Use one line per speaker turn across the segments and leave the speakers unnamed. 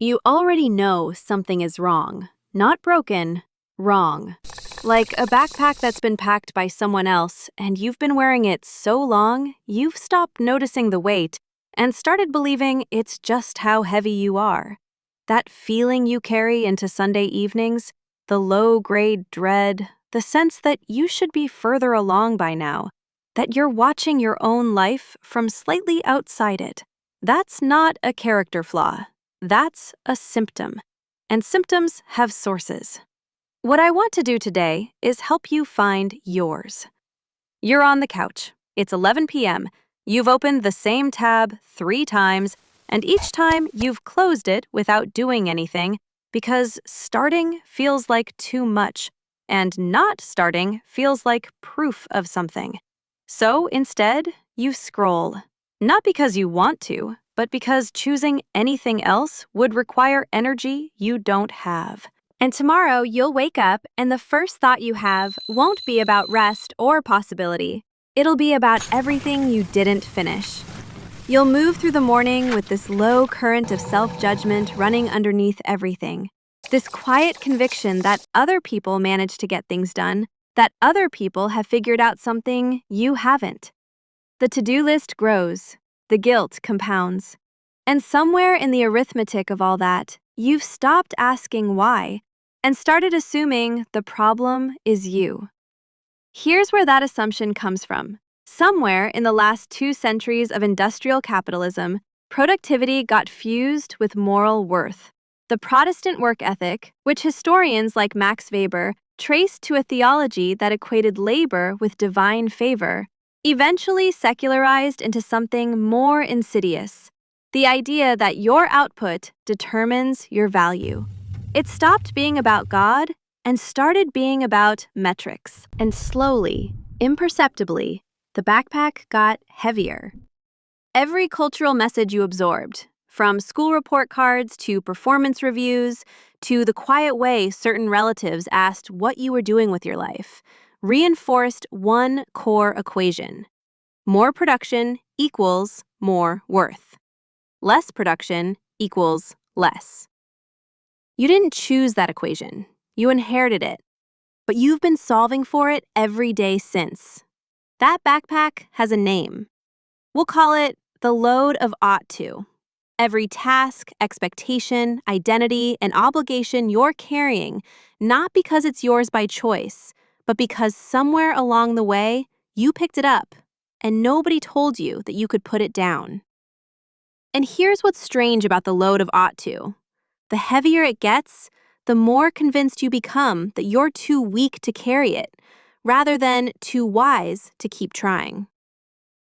You already know something is wrong. Not broken, wrong. Like a backpack that's been packed by someone else, and you've been wearing it so long, you've stopped noticing the weight and started believing it's just how heavy you are. That feeling you carry into Sunday evenings, the low-grade dread, the sense that you should be further along by now, that you're watching your own life from slightly outside it. That's not a character flaw. That's a symptom. And symptoms have sources. What I want to do today is help you find yours. You're on the couch. It's 11 p.m. You've opened the same tab 3 times, and each time you've closed it without doing anything because starting feels like too much, and not starting feels like proof of something. So instead, you scroll. Not because you want to, but because choosing anything else would require energy you don't have. And tomorrow you'll wake up and the first thought you have won't be about rest or possibility. It'll be about everything you didn't finish. You'll move through the morning with this low current of self-judgment running underneath everything. This quiet conviction that other people manage to get things done, that other people have figured out something you haven't. The to-do list grows. The guilt compounds. And somewhere in the arithmetic of all that, you've stopped asking why and started assuming the problem is you. Here's where that assumption comes from. Somewhere in the last 2 centuries of industrial capitalism, productivity got fused with moral worth. The Protestant work ethic, which historians like Max Weber traced to a theology that equated labor with divine favor, eventually secularized into something more insidious, the idea that your output determines your value. It stopped being about God and started being about metrics. And slowly, imperceptibly, the backpack got heavier. Every cultural message you absorbed, from school report cards to performance reviews to the quiet way certain relatives asked what you were doing with your life, reinforced one core equation. More production equals more worth. Less production equals less. You didn't choose that equation. You inherited it. But you've been solving for it every day since. That backpack has a name. We'll call it the load of ought to. Every task, expectation, identity, and obligation you're carrying, not because it's yours by choice, but because somewhere along the way, you picked it up, and nobody told you that you could put it down. And here's what's strange about the load of ought to. The heavier it gets, the more convinced you become that you're too weak to carry it, rather than too wise to keep trying.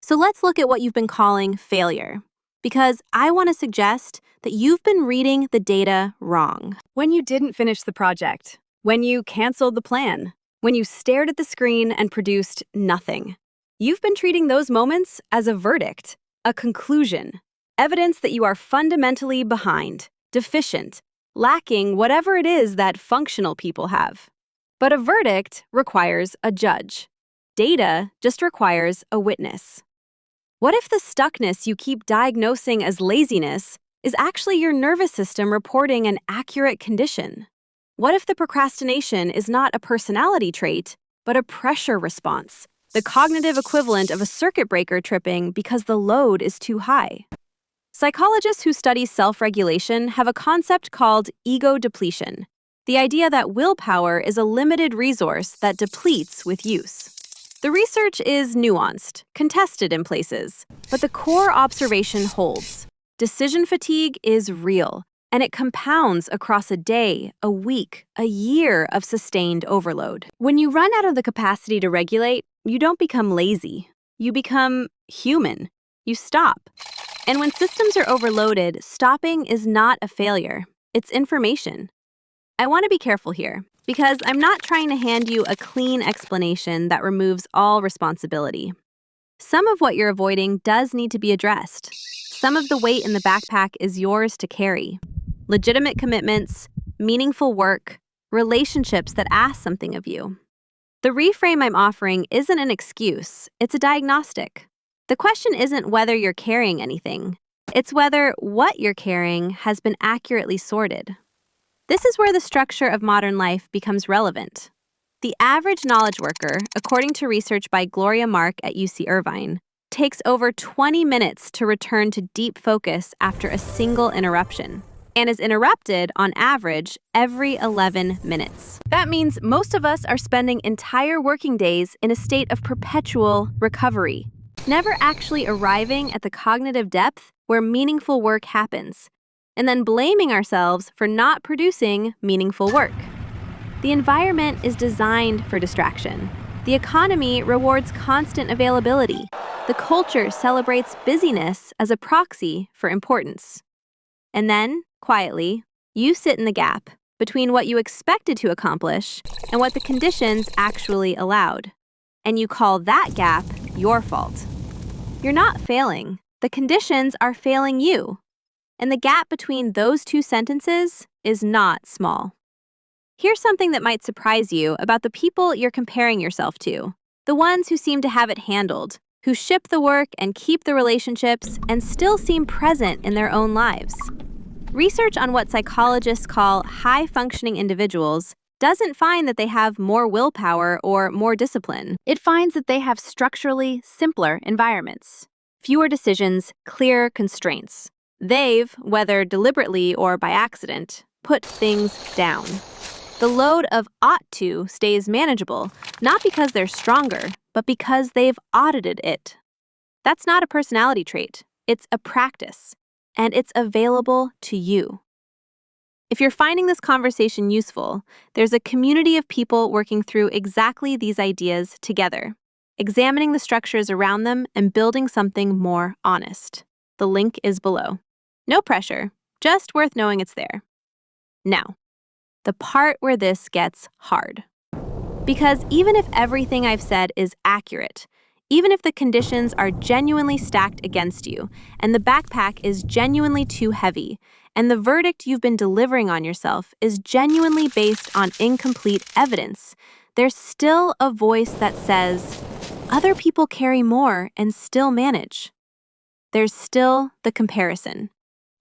So let's look at what you've been calling failure, because I want to suggest that you've been reading the data wrong. When you didn't finish the project, when you canceled the plan, when you stared at the screen and produced nothing, you've been treating those moments as a verdict, a conclusion, evidence that you are fundamentally behind, deficient, lacking whatever it is that functional people have. But a verdict requires a judge. Data just requires a witness. What if the stuckness you keep diagnosing as laziness is actually your nervous system reporting an accurate condition? What if the procrastination is not a personality trait, but a pressure response, the cognitive equivalent of a circuit breaker tripping because the load is too high? Psychologists who study self-regulation have a concept called ego depletion, the idea that willpower is a limited resource that depletes with use. The research is nuanced, contested in places, but the core observation holds. Decision fatigue is real, and it compounds across a day, a week, a year of sustained overload. When you run out of the capacity to regulate, you don't become lazy. You become human. You stop. And when systems are overloaded, stopping is not a failure. It's information. I want to be careful here, because I'm not trying to hand you a clean explanation that removes all responsibility. Some of what you're avoiding does need to be addressed. Some of the weight in the backpack is yours to carry. Legitimate commitments, meaningful work, relationships that ask something of you. The reframe I'm offering isn't an excuse, it's a diagnostic. The question isn't whether you're carrying anything. It's whether what you're carrying has been accurately sorted. This is where the structure of modern life becomes relevant. The average knowledge worker, according to research by Gloria Mark at UC Irvine, takes over 20 minutes to return to deep focus after a single interruption, and is interrupted, on average, every 11 minutes. That means most of us are spending entire working days in a state of perpetual recovery, never actually arriving at the cognitive depth where meaningful work happens, and then blaming ourselves for not producing meaningful work. The environment is designed for distraction. The economy rewards constant availability. The culture celebrates busyness as a proxy for importance. And then, quietly, you sit in the gap between what you expected to accomplish and what the conditions actually allowed. And you call that gap your fault. You're not failing. The conditions are failing you. And the gap between those two sentences is not small. Here's something that might surprise you about the people you're comparing yourself to. The ones who seem to have it handled, who ship the work and keep the relationships and still seem present in their own lives. Research on what psychologists call high-functioning individuals doesn't find that they have more willpower or more discipline. It finds that they have structurally simpler environments, fewer decisions, clearer constraints. They've, whether deliberately or by accident, put things down. The load of ought to stays manageable, not because they're stronger, but because they've audited it. That's not a personality trait. It's a practice, and it's available to you. If you're finding this conversation useful, there's a community of people working through exactly these ideas together, examining the structures around them and building something more honest. The link is below. No pressure, just worth knowing it's there. Now, the part where this gets hard. Because even if everything I've said is accurate, even if the conditions are genuinely stacked against you, and the backpack is genuinely too heavy, and the verdict you've been delivering on yourself is genuinely based on incomplete evidence, there's still a voice that says, other people carry more and still manage. There's still the comparison.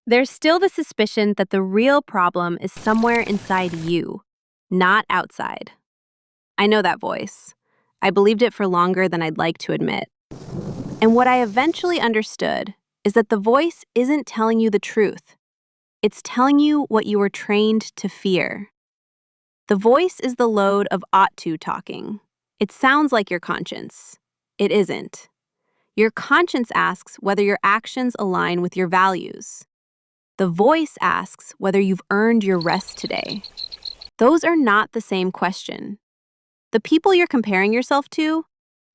There's still the suspicion that the real problem is somewhere inside you, not outside. I know that voice. I believed it for longer than I'd like to admit. And what I eventually understood is that the voice isn't telling you the truth. It's telling you what you were trained to fear. The voice is the load of ought to talking. It sounds like your conscience. It isn't. Your conscience asks whether your actions align with your values. The voice asks whether you've earned your rest today. Those are not the same question. The people you're comparing yourself to,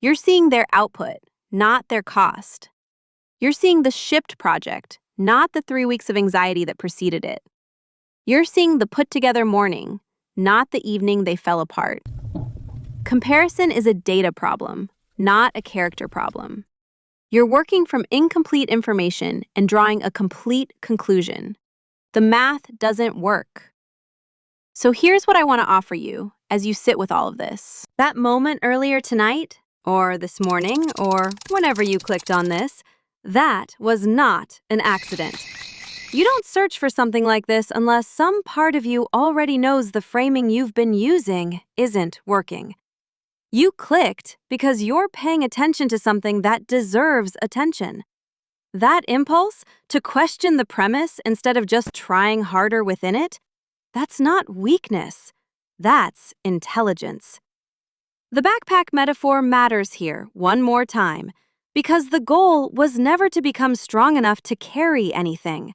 you're seeing their output, not their cost. You're seeing the shipped project, not the 3 weeks of anxiety that preceded it. You're seeing the put-together morning, not the evening they fell apart. Comparison is a data problem, not a character problem. You're working from incomplete information and drawing a complete conclusion. The math doesn't work. So here's what I want to offer you as you sit with all of this. That moment earlier tonight, or this morning, or whenever you clicked on this, that was not an accident. You don't search for something like this unless some part of you already knows the framing you've been using isn't working. You clicked because you're paying attention to something that deserves attention. That impulse to question the premise instead of just trying harder within it, that's not weakness. That's intelligence. The backpack metaphor matters here one more time, because the goal was never to become strong enough to carry anything.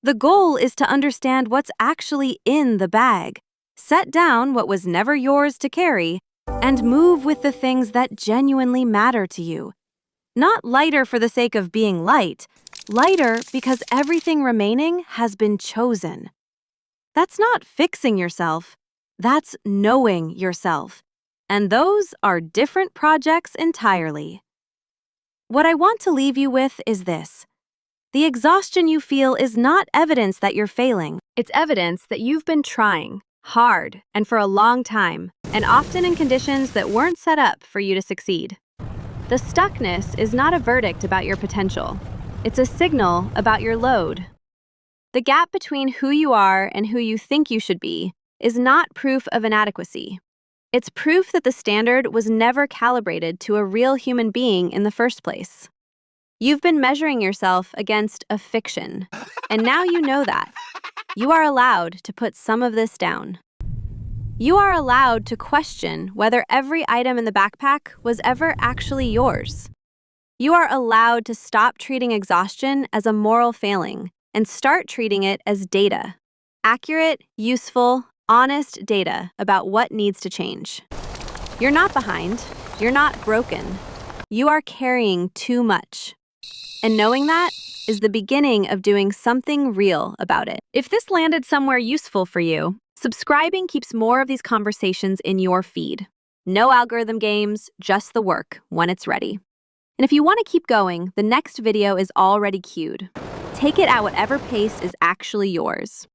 The goal is to understand what's actually in the bag, set down what was never yours to carry, and move with the things that genuinely matter to you. Not lighter for the sake of being light, lighter because everything remaining has been chosen. That's not fixing yourself, that's knowing yourself. And those are different projects entirely. What I want to leave you with is this. The exhaustion you feel is not evidence that you're failing. It's evidence that you've been trying hard and for a long time, and often in conditions that weren't set up for you to succeed. The stuckness is not a verdict about your potential. It's a signal about your load. The gap between who you are and who you think you should be is not proof of inadequacy. It's proof that the standard was never calibrated to a real human being in the first place. You've been measuring yourself against a fiction, and now you know that. You are allowed to put some of this down. You are allowed to question whether every item in the backpack was ever actually yours. You are allowed to stop treating exhaustion as a moral failing and start treating it as data. Accurate, useful, honest data about what needs to change. You're not behind. You're not broken. You are carrying too much. And knowing that is the beginning of doing something real about it. If this landed somewhere useful for you, subscribing keeps more of these conversations in your feed. No algorithm games, just the work when it's ready. And if you want to keep going, the next video is already queued. Take it at whatever pace is actually yours.